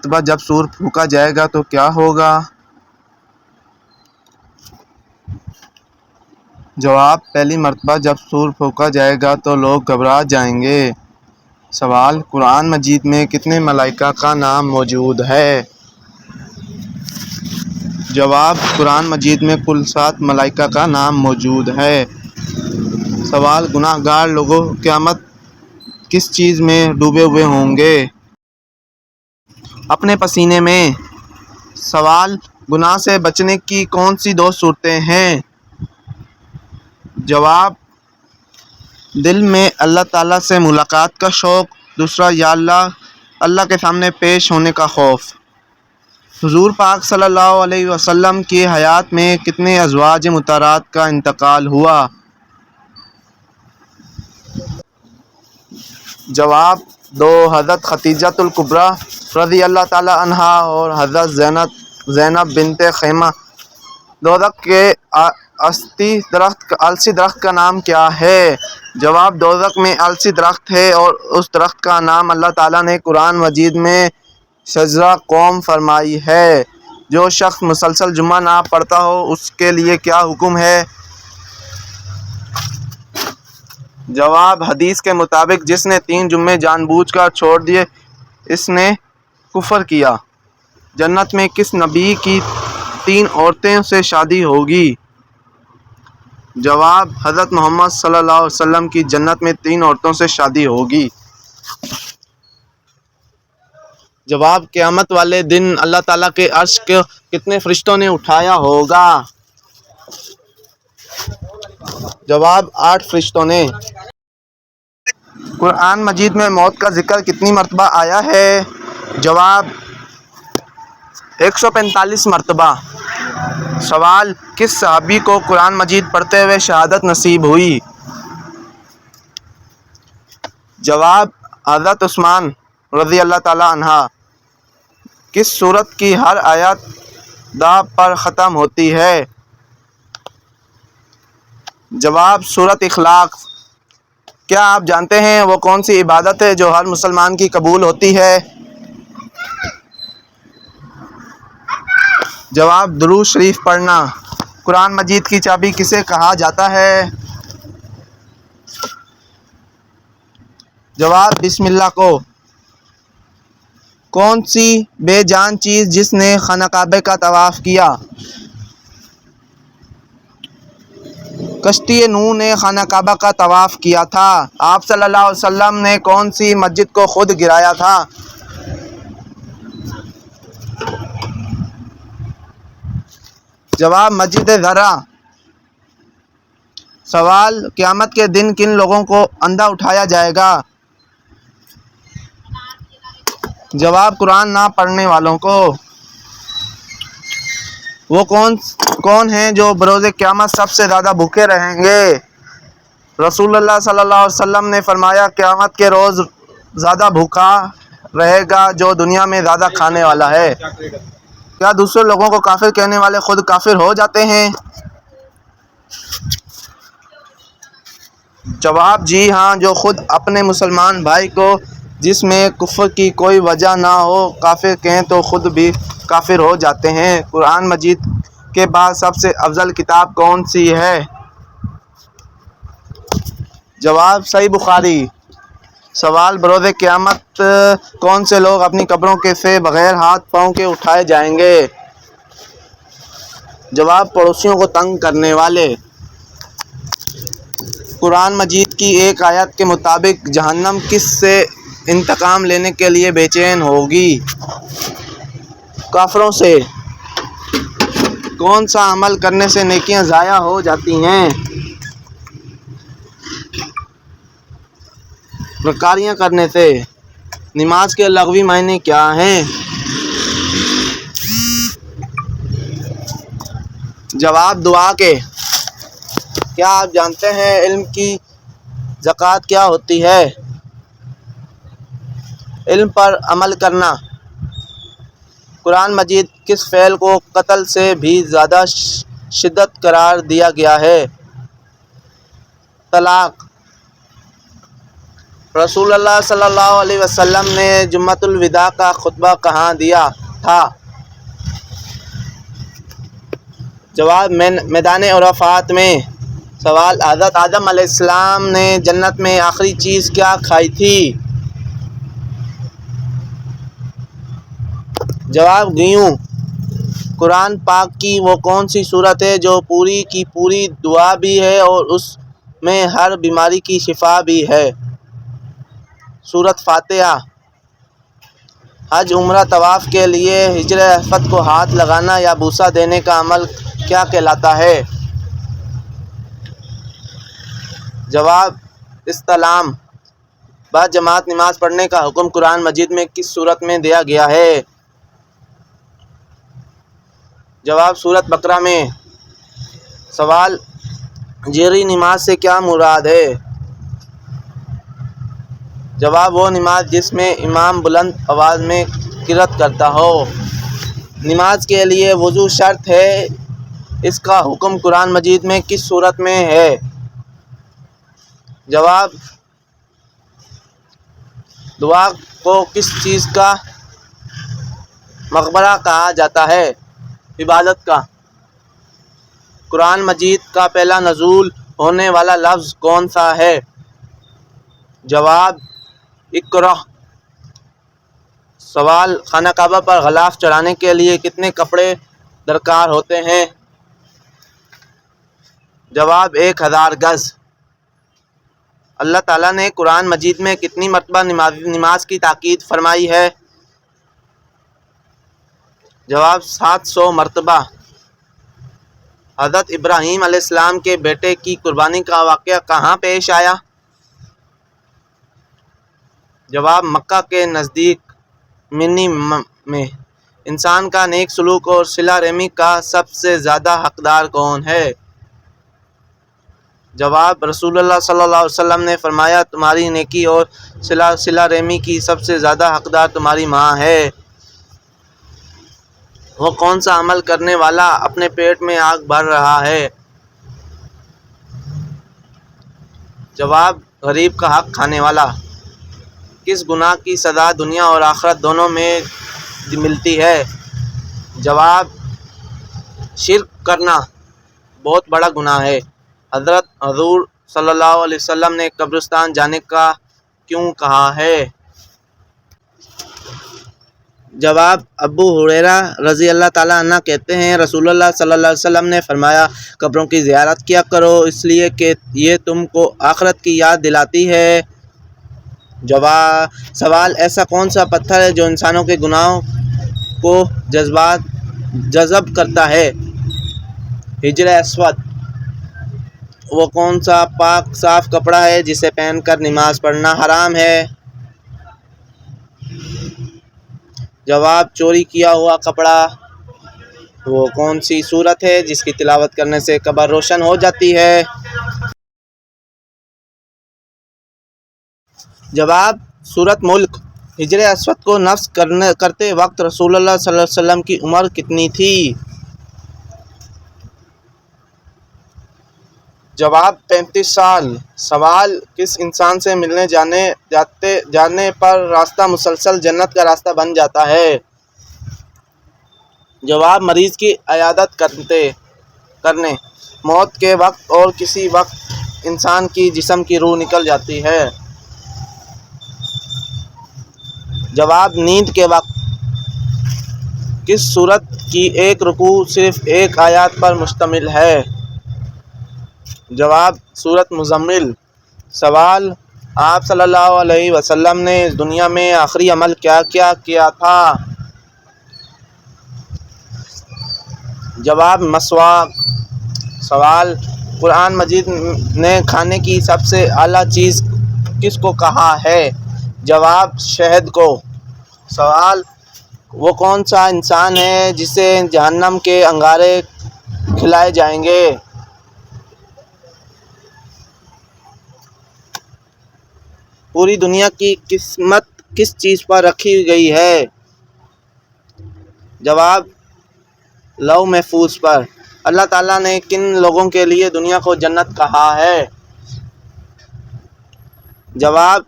مرتبہ جب سور پھونکا جائے گا تو کیا ہوگا؟ جواب: پہلی مرتبہ جب سور پھونکا جائے گا تو لوگ گھبرا جائیں گے۔ سوال: قرآن مجید میں کتنے ملائکہ کا نام موجود ہے؟ جواب: قرآن مجید میں کل 7 ملائکہ کا نام موجود ہے۔ سوال: گناہ گار لوگ قیامت کس چیز میں ڈوبے ہوئے ہوں گے؟ اپنے پسینے میں۔ سوال: گناہ سے بچنے کی کون سی 2 صورتیں ہیں؟ جواب: دل میں اللہ تعالیٰ سے ملاقات کا شوق، دوسرا یا اللہ کے سامنے پیش ہونے کا خوف۔ حضور پاک صلی اللہ علیہ وسلم کی حیات میں کتنے ازواج مطہرات کا انتقال ہوا؟ جواب: 2، حضرت خدیجہ الکبریٰ رضی اللہ تعالی عنہا اور حضرت زینب بنت خیمہ۔ دوزخ کے السی درخت کا نام کیا ہے؟ جواب: دوزخ میں السی درخت ہے اور اس درخت کا نام اللہ تعالیٰ نے قرآن مجید میں شجرہ قوم فرمائی ہے۔ جو شخص مسلسل جمعہ نہ پڑھتا ہو اس کے لیے کیا حکم ہے؟ جواب: حدیث کے مطابق جس نے 3 جمعے جان بوجھ کر چھوڑ دیے اس نے کفر کیا۔ جنت میں کس نبی کی 3 عورتوں سے شادی ہوگی؟ جواب: حضرت محمد صلی اللہ علیہ وسلم کی جنت میں 3 عورتوں سے شادی ہوگی۔ جواب: قیامت والے دن اللہ تعالیٰ کے عرش کو کتنے فرشتوں نے اٹھایا ہوگا؟ جواب: 8 فرشتوں نے۔ قرآن مجید میں موت کا ذکر کتنی مرتبہ آیا ہے؟ جواب: 145 مرتبہ۔ سوال: کس صحابی کو قرآن مجید پڑھتے ہوئے شہادت نصیب ہوئی؟ جواب: حضرت عثمان رضی اللہ تعالی عنہ۔ کس سورت کی ہر آیت د پر ختم ہوتی ہے؟ جواب: سورۃ اخلاص۔ کیا آپ جانتے ہیں وہ کون سی عبادت ہے جو ہر مسلمان کی قبول ہوتی ہے؟ جواب: درود شریف پڑھنا۔ قرآن مجید کی چابی کسے کہا جاتا ہے؟ جواب: بسم اللہ کو۔ کون سی بے جان چیز جس نے خانہ کعبہ کا طواف کیا؟ کشتی نوح نے خانہ کعبہ کا طواف کیا تھا۔ آپ صلی اللہ علیہ وسلم نے کون سی مسجد کو خود گرایا تھا؟ جواب: مسجد ضرا۔ سوال: قیامت کے دن کن لوگوں کو اندھا اٹھایا جائے گا؟ جواب: قرآن نہ پڑھنے والوں کو۔ وہ کون ہیں جو بروز قیامت سب سے زیادہ بھوکے رہیں گے؟ رسول اللہ صلی اللہ علیہ وسلم نے فرمایا قیامت کے روز زیادہ بھوکا رہے گا جو دنیا میں زیادہ کھانے والا ہے۔ کیا دوسرے لوگوں کو کافر کہنے والے خود کافر ہو جاتے ہیں؟ جواب: جی ہاں، جو خود اپنے مسلمان بھائی کو جس میں کفر کی کوئی وجہ نہ ہو کافر کہیں تو خود بھی کافر ہو جاتے ہیں۔ قرآن مجید کے بعد سب سے افضل کتاب کون سی ہے؟ جواب: صحیح بخاری۔ سوال: بروز قیامت کون سے لوگ اپنی قبروں سے بغیر ہاتھ پاؤں کے اٹھائے جائیں گے؟ جواب: پڑوسیوں کو تنگ کرنے والے۔ قرآن مجید کی ایک آیت کے مطابق جہنم کس سے انتقام لینے کے لیے بے چین ہوگی؟ کافروں سے۔ کون سا عمل کرنے سے نیکیاں ضائع ہو جاتی ہیں؟ بدکاریاں کرنے سے۔ نماز کے لغوی معنی کیا ہیں؟ جواب: دعا کے۔ کیا آپ جانتے ہیں علم کی زکوٰۃ کیا ہوتی ہے؟ علم پر عمل کرنا۔ قرآن مجید کس فعل کو قتل سے بھی زیادہ شدید قرار دیا گیا ہے؟ طلاق۔ رسول اللہ صلی اللہ علیہ وسلم نے جمعۃ الوداع کا خطبہ کہاں دیا تھا؟ جواب میدان عرفات میں۔ سوال حضرت آدم علیہ السلام نے جنت میں آخری چیز کیا کھائی تھی؟ جواب گیہوں۔ قرآن پاک کی وہ کون سی سورت ہے جو پوری کی پوری دعا بھی ہے اور اس میں ہر بیماری کی شفا بھی ہے؟ سورت فاتحہ۔ حج عمرہ طواف کے لیے حجر اسود کو ہاتھ لگانا یا بوسہ دینے کا عمل کیا کہلاتا ہے؟ جواب استلام۔ بعد جماعت نماز پڑھنے کا حکم قرآن مجید میں کس سورت میں دیا گیا ہے؟ جواب سورت بقرہ میں۔ سوال جہری نماز سے کیا مراد ہے؟ جواب وہ نماز جس میں امام بلند آواز میں قرأت کرتا ہو۔ نماز کے لیے وضو شرط ہے، اس کا حکم قرآن مجید میں کس سورت میں ہے؟ جواب دعا کو کس چیز کا مقبرہ کہا جاتا ہے؟ عبادت کا۔ قرآن مجید کا پہلا نزول ہونے والا لفظ کون سا ہے؟ جواب اقرأ۔ سوال خانہ کعبہ پر غلاف چڑھانے کے لیے کتنے کپڑے درکار ہوتے ہیں؟ جواب 1000 گز۔ اللہ تعالیٰ نے قرآن مجید میں کتنی مرتبہ نماز کی تاکید فرمائی ہے؟ جواب 700 مرتبہ۔ حضرت ابراہیم علیہ السلام کے بیٹے کی قربانی کا واقعہ کہاں پیش آیا؟ جواب مکہ کے نزدیک منی میں۔ انسان کا نیک سلوک اور صلہ رحمی کا سب سے زیادہ حقدار کون ہے؟ جواب رسول اللہ صلی اللہ علیہ وسلم نے فرمایا تمہاری نیکی اور صلہ رحمی کی سب سے زیادہ حقدار تمہاری ماں ہے۔ وہ کون سا عمل کرنے والا اپنے پیٹ میں آگ بھر رہا ہے؟ جواب غریب کا حق کھانے والا۔ کس گناہ کی سزا دنیا اور آخرت دونوں میں ملتی ہے؟ جواب شرک کرنا بہت بڑا گناہ ہے۔ حضرت حضور صلی اللہ علیہ وسلم نے قبرستان جانے کا کیوں کہا ہے؟ جواب ابو ہریرہ رضی اللہ تعالیٰ عنہ کہتے ہیں رسول اللہ صلی اللہ علیہ وسلم نے فرمایا قبروں کی زیارت کیا کرو اس لیے کہ یہ تم کو آخرت کی یاد دلاتی ہے۔ سوال ایسا کون سا پتھر ہے جو انسانوں کے گناہوں کو جذب کرتا ہے؟ حجر اسود۔ وہ کون سا پاک صاف کپڑا ہے جسے پہن کر نماز پڑھنا حرام ہے؟ جواب چوری کیا ہوا کپڑا۔ وہ کون سی سورت ہے جس کی تلاوت کرنے سے قبر روشن ہو جاتی ہے؟ جواب سورت ملک۔ حجر اسود کو نصب کرتے وقت رسول اللہ صلی اللہ علیہ وسلم کی عمر کتنی تھی؟ جواب 35 سال۔ سوال کس انسان سے ملنے جانے پر راستہ مسلسل جنت کا راستہ بن جاتا ہے؟ جواب مریض کی عیادت کرنے۔ موت کے وقت اور کسی وقت انسان کی جسم کی روح نکل جاتی ہے؟ جواب نیند کے وقت۔ کس سورت کی ایک رکوع صرف ایک آیت پر مشتمل ہے؟ جواب سورت مزمل۔ سوال آپ صلی اللہ علیہ وسلم نے اس دنیا میں آخری عمل کیا کیا تھا؟ جواب مسواک۔ سوال قرآن مجید نے کھانے کی سب سے اعلیٰ چیز کس کو کہا ہے؟ جواب شہد کو۔ سوال وہ کون سا انسان ہے جسے جہنم کے انگارے کھلائے جائیں گے؟ پوری دنیا کی قسمت کس چیز پر رکھی گئی ہے؟ جواب لوح محفوظ پر۔ اللہ تعالیٰ نے کن لوگوں کے لیے دنیا کو جنت کہا ہے؟ جواب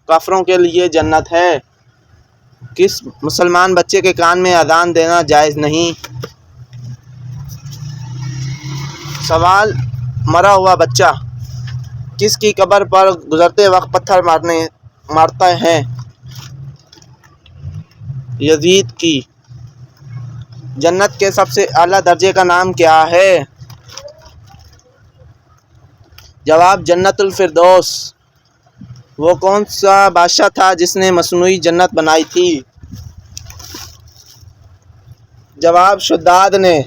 کافروں کے لیے جنت ہے؟ کس مسلمان بچے کے کان میں اذان دینا جائز نہیں؟ سوال، مرا ہوا بچہ کس کی قبر پر گزرتے وقت پتھر مارتا ہے؟ یزید کی۔ جنت کے سب سے اعلیٰ درجے کا نام کیا ہے؟ جواب، جنت الفردوس۔ وہ کون سا بادشاہ تھا جس نے مصنوعی جنت بنائی تھی؟ جواب، شداد نے۔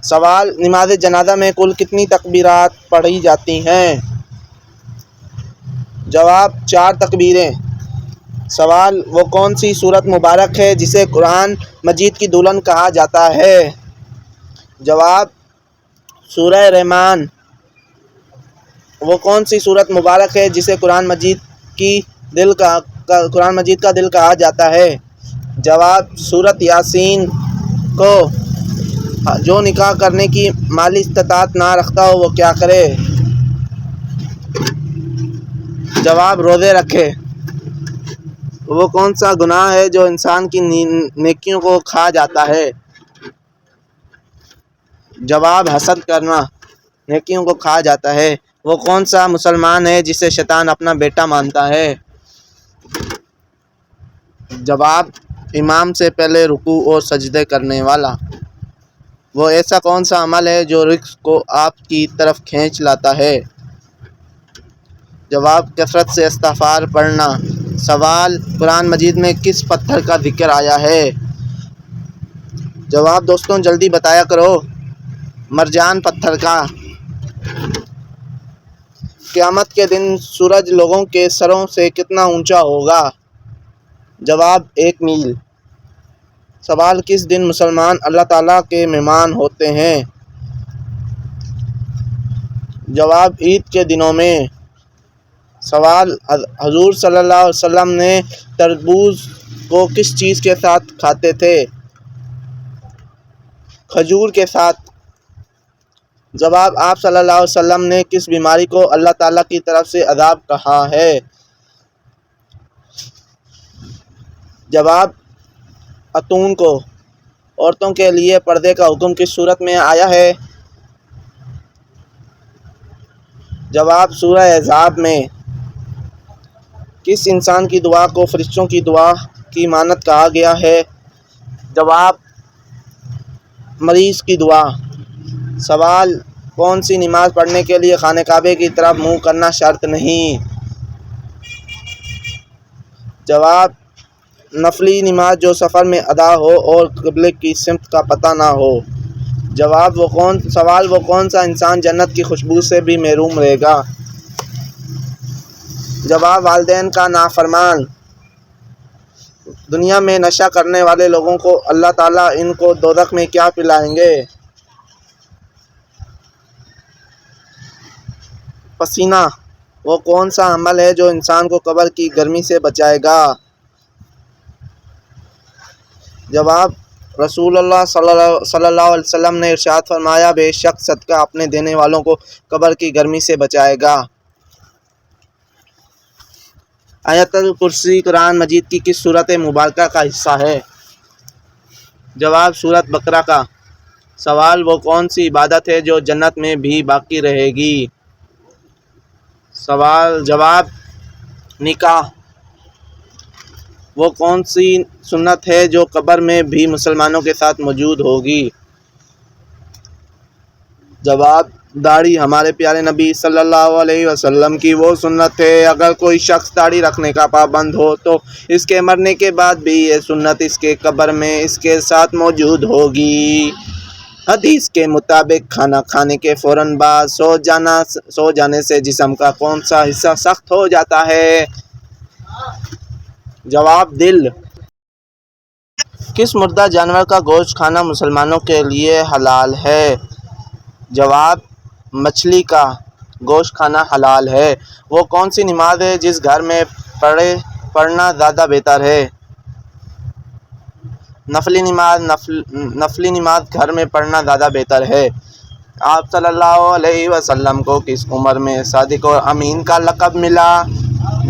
سوال، نماز جنازہ میں کل کتنی تکبیرات پڑھی جاتی ہیں؟ جواب، 4 تکبیریں۔ سوال، وہ کون سی سورت مبارک ہے جسے قرآن مجید کی دلہن کہا جاتا ہے؟ جواب، سورہ رحمان۔ وہ کون سی سورت مبارک ہے جسے قرآن مجید کا دل کہا جاتا ہے؟ جواب، سورت یاسین۔ کو جو نکاح کرنے کی مالی استطاعت نہ رکھتا ہو وہ کیا کرے؟ جواب، روزے رکھے۔ وہ کون سا گناہ ہے جو انسان کی نیکیوں کو کھا جاتا ہے؟ جواب، حسد کرنا نیکیوں کو کھا جاتا ہے۔ وہ کون سا مسلمان ہے جسے شیطان اپنا بیٹا مانتا ہے؟ جواب، امام سے پہلے رکوع اور سجدے کرنے والا۔ وہ ایسا کون سا عمل ہے جو رزق کو آپ کی طرف کھینچ لاتا ہے؟ جواب، کثرت سے استغفار پڑھنا۔ سوال، قرآن مجید میں کس پتھر کا ذکر آیا ہے؟ جواب، دوستوں جلدی بتایا کرو، مرجان پتھر کا۔ قیامت کے دن سورج لوگوں کے سروں سے کتنا اونچا ہوگا؟ جواب، 1 میل۔ سوال، کس دن مسلمان اللہ تعالیٰ کے مہمان ہوتے ہیں؟ جواب، عید کے دنوں میں۔ سوال، حضور صلی اللہ علیہ وسلم نے تربوز کو کس چیز کے ساتھ کھاتے تھے؟ کھجور کے ساتھ۔ جواب، آپ صلی اللہ علیہ وسلم نے کس بیماری کو اللہ تعالیٰ کی طرف سے عذاب کہا ہے؟ جواب، اتون کو۔ عورتوں کے لیے پردے کا حکم کس صورت میں آیا ہے؟ جواب، سورہ احزاب میں۔ کس انسان کی دعا کو فرشتوں کی دعا کی مانند کہا گیا ہے؟ جواب، مریض کی دعا۔ سوال، کون سی نماز پڑھنے کے لیے خانہ کعبہ کی طرف منہ کرنا شرط نہیں؟ جواب، نفلی نماز جو سفر میں ادا ہو اور قبلے کی سمت کا پتہ نہ ہو۔ سوال، وہ کون سا انسان جنت کی خوشبو سے بھی محروم رہے گا؟ جواب، والدین کا نافرمان۔ دنیا میں نشہ کرنے والے لوگوں کو اللہ تعالیٰ ان کو دوزخ میں کیا پلائیں گے؟ پسینہ۔ وہ کون سا عمل ہے جو انسان کو قبر کی گرمی سے بچائے گا؟ جواب، رسول اللہ صلی اللہ علیہ وسلم نے ارشاد فرمایا، بے شک صدقہ اپنے دینے والوں کو قبر کی گرمی سے بچائے گا۔ آیت الکرسی قرآن مجید کی کس سورت مبارکہ کا حصہ ہے؟ جواب، سورت بقرہ کا۔ سوال، وہ کون سی عبادت ہے جو جنت میں بھی باقی رہے گی؟ جواب، نکاح۔ وہ کون سی سنت ہے جو قبر میں بھی مسلمانوں کے ساتھ موجود ہوگی؟ جواب، داڑھی۔ ہمارے پیارے نبی صلی اللہ علیہ وسلم کی وہ سنت ہے، اگر کوئی شخص داڑھی رکھنے کا پابند ہو تو اس کے مرنے کے بعد بھی یہ سنت اس کے قبر میں اس کے ساتھ موجود ہوگی۔ حدیث کے مطابق کھانا کھانے کے فوراً بعد سو جانے سے جسم کا کون سا حصہ سخت ہو جاتا ہے؟ جواب، دل۔ کس مردہ جانور کا گوشت کھانا مسلمانوں کے لیے حلال ہے؟ جواب، مچھلی کا گوشت کھانا حلال ہے۔ وہ کون سی نماز ہے جس گھر میں پڑھنا زیادہ بہتر ہے؟ نفلی نماز گھر میں پڑھنا زیادہ بہتر ہے۔ آپ صلی اللہ علیہ وسلم کو کس عمر میں صادق اور امین کا لقب ملا؟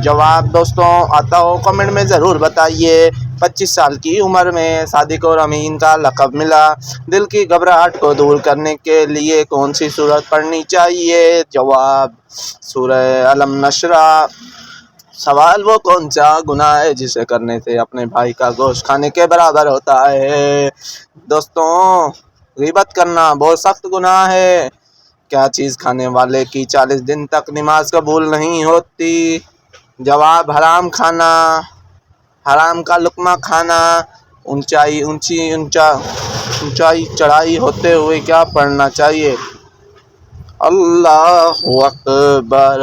جواب دوستوں آتا ہو کمنٹ میں ضرور بتائیے۔ 25 سال کی عمر میں صادق اور امین کا لقب ملا، دل کی گھبراہٹ کو دور کرنے کے لیے کون سی سورت پڑھنی چاہیے؟ جواب سورہ الم نشرح۔ سوال وہ کون سا گناہ ہے جسے کرنے سے اپنے بھائی کا گوشت کھانے کے برابر ہوتا ہے؟ دوستوں غیبت کرنا بہت سخت گناہ ہے۔ کیا چیز کھانے والے کی 40 دن تک نماز قبول نہیں ہوتی؟ جواب حرام کھانا، حرام کا لقمہ کھانا۔ اونچائی چڑھائی ہوتے ہوئے کیا پڑھنا چاہیے؟ اللہ اکبر۔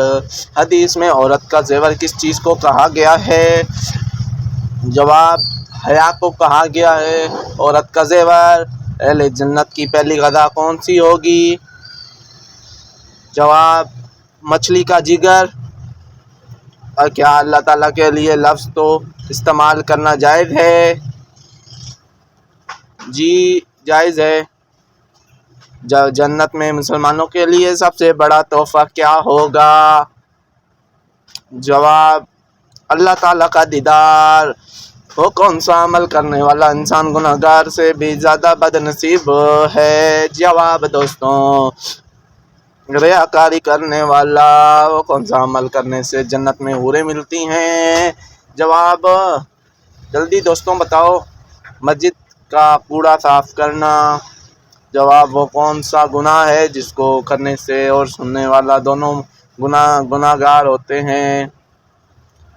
حدیث میں عورت کا زیور کس چیز کو کہا گیا ہے؟ جواب حیا کو کہا گیا ہے۔ عورت کا زیور۔ اہل جنت کی پہلی غذا کون سی ہوگی؟ جواب مچھلی کا جگر۔ اور کیا اللہ تعالیٰ کے لیے لفظ تو استعمال کرنا جائز ہے؟ جی جائز ہے۔ جنت میں مسلمانوں کے لیے سب سے بڑا تحفہ کیا ہوگا؟ جواب اللہ تعالیٰ کا دیدار۔ وہ کون سا عمل کرنے والا انسان گناہگار سے بھی زیادہ بد نصیب ہے؟ جواب دوستوں ریاکاری کرنے والا۔ وہ کون سا عمل کرنے سے جنت میں حوریں ملتی ہیں؟ جواب جلدی دوستوں بتاؤ۔ مسجد کا کوڑا صاف کرنا۔ جواب وہ کون سا گناہ ہے جس کو کرنے سے اور سننے والا دونوں گناہگار ہوتے ہیں؟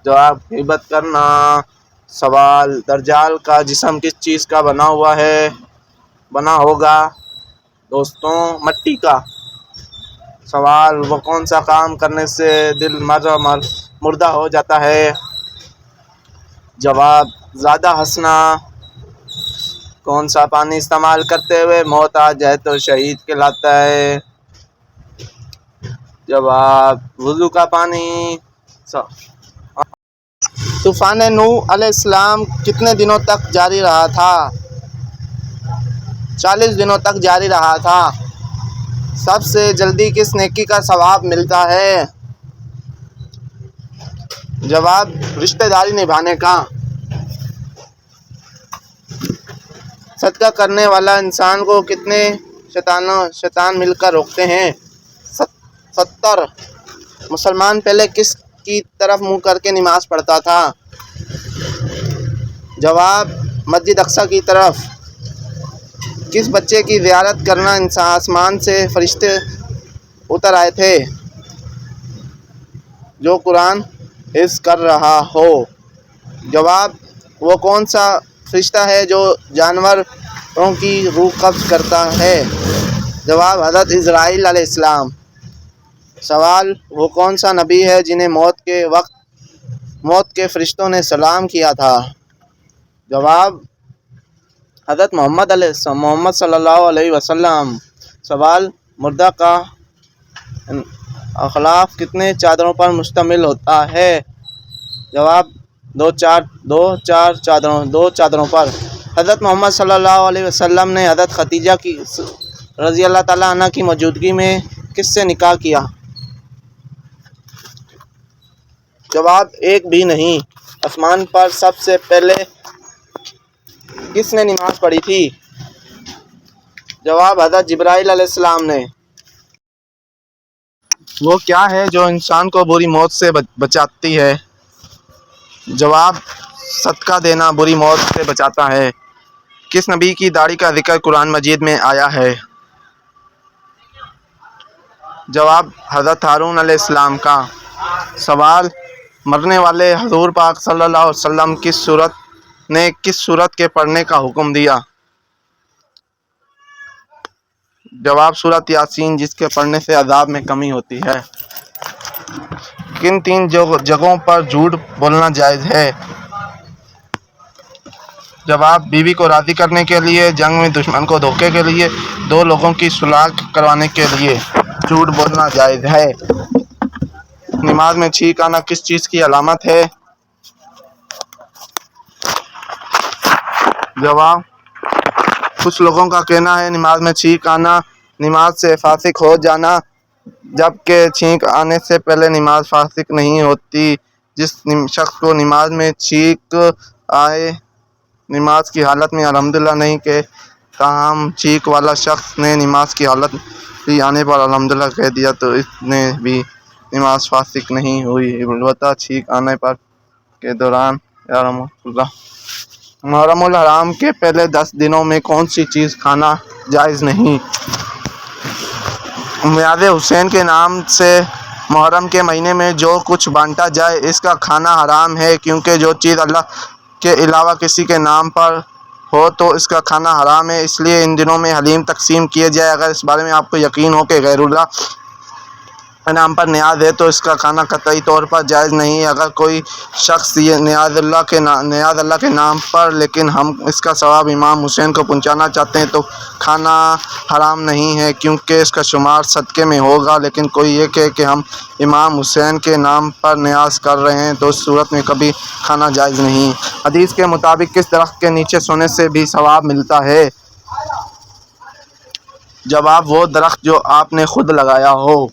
جواب غیبت کرنا۔ سوال دجال کا جسم کس چیز کا بنا ہوگا؟ دوستوں مٹی کا۔ سوال وہ کون سا کام کرنے سے دل مردہ ہو جاتا ہے؟ جواب زیادہ ہنسنا۔ کون سا پانی استعمال کرتے ہوئے موت آ جائے تو شہید کہلاتا ہے؟ جواب وضو کا پانی۔ طوفان نوح علیہ السلام کتنے دنوں تک جاری رہا تھا؟ 40 دنوں تک جاری رہا تھا۔ سب سے جلدی کس نیکی کا ثواب ملتا ہے؟ جواب رشتہ داری نبھانے کا۔ صدقہ کرنے والا انسان کو کتنے شیطان مل کر روکتے ہیں؟ 70۔ مسلمان پہلے کس کی طرف منہ کر کے نماز پڑھتا تھا؟ جواب مسجد اقصی کی طرف۔ کس بچے کی زیارت کرنا آسمان سے فرشتے اتر آئے تھے؟ جو قرآن حفظ کر رہا ہو۔ جواب وہ کون سا فرشتہ ہے جو جانوروں کی روح قبض کرتا ہے؟ جواب حضرت اسرائیل علیہ السلام۔ سوال وہ کون سا نبی ہے جنہیں موت کے وقت موت کے فرشتوں نے سلام کیا تھا؟ جواب حضرت محمد صلی اللہ علیہ وسلم۔ سوال مردہ کا اخلاق کتنے چادروں پر مشتمل ہوتا ہے؟ جواب دو چادروں پر۔ حضرت محمد صلی اللہ علیہ وسلم نے حضرت خدیجہ کی رضی اللہ تعالیٰ عنہ کی موجودگی میں کس سے نکاح کیا؟ جواب ایک بھی نہیں۔ آسمان پر سب سے پہلے کس نے نماز پڑھی تھی؟ جواب حضرت جبرائیل علیہ السلام نے۔ وہ کیا ہے جو انسان کو بری موت سے بچاتی ہے؟ جواب صدقہ دینا بری موت سے بچاتا ہے۔ کس نبی کی داڑھی کا ذکر قرآن مجید میں آیا ہے؟ جواب حضرت ہارون علیہ السلام کا۔ سوال مرنے والے حضور پاک صلی اللہ علیہ وسلم کس سورت کے پڑھنے کا حکم دیا؟ جواب سورۃ یاسین، جس کے پڑھنے سے عذاب میں کمی ہوتی ہے۔ کن 3 جگہوں پر جھوٹ بولنا جائز ہے؟ جواب بیوی کو راضی کرنے کے لیے، جنگ میں دشمن کو دھوکے کے لیے، 2 لوگوں کی صلح کروانے کے لیے جھوٹ بولنا جائز ہے۔ نماز میں چھینک آنا کس چیز کی علامت ہے؟ جواب کچھ لوگوں کا کہنا ہے نماز میں چھینک آنا نماز سے فاسق ہو جانا، جبکہ چھینک آنے سے پہلے نماز فاسق نہیں ہوتی، جس شخص کو نماز میں چھینک آئے، نماز کی حالت میں الحمدللہ نہیں کہ تاہم چھینک والا شخص نے نماز کی حالت ہی آنے پر الحمدللہ کہہ دیا تو اس نے بھی نماز فاسق نہیں ہوئی۔ البتہ چھینک آنے پر کے دوران محرم الحرام کے پہلے 10 دنوں میں کون سی چیز کھانا جائز نہیں؟ میعاد حسین کے نام سے محرم کے مہینے میں جو کچھ بانٹا جائے اس کا کھانا حرام ہے، کیونکہ جو چیز اللہ کے علاوہ کسی کے نام پر ہو تو اس کا کھانا حرام ہے۔ اس لیے ان دنوں میں حلیم تقسیم کیے جائے۔ اگر اس بارے میں آپ کو یقین ہو کہ غیر اللہ کے نام پر نیاز ہے تو اس کا کھانا قطعی طور پر جائز نہیں۔ اگر کوئی شخص یہ نیاز اللہ کے نام پر لیکن ہم اس کا ثواب امام حسین کو پہنچانا چاہتے ہیں تو کھانا حرام نہیں ہے، کیونکہ اس کا شمار صدقے میں ہوگا۔ لیکن کوئی یہ کہے کہ ہم امام حسین کے نام پر نیاز کر رہے ہیں تو اس صورت میں کبھی کھانا جائز نہیں۔ حدیث کے مطابق کس درخت کے نیچے سونے سے بھی ثواب ملتا ہے؟ جواب: وہ درخت جو آپ نے خود لگایا ہو۔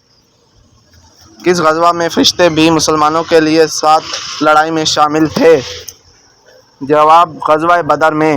کس غزوہ میں فرشتے بھی مسلمانوں کے لیے ساتھ لڑائی میں شامل تھے؟ جواب: غزوہ بدر میں۔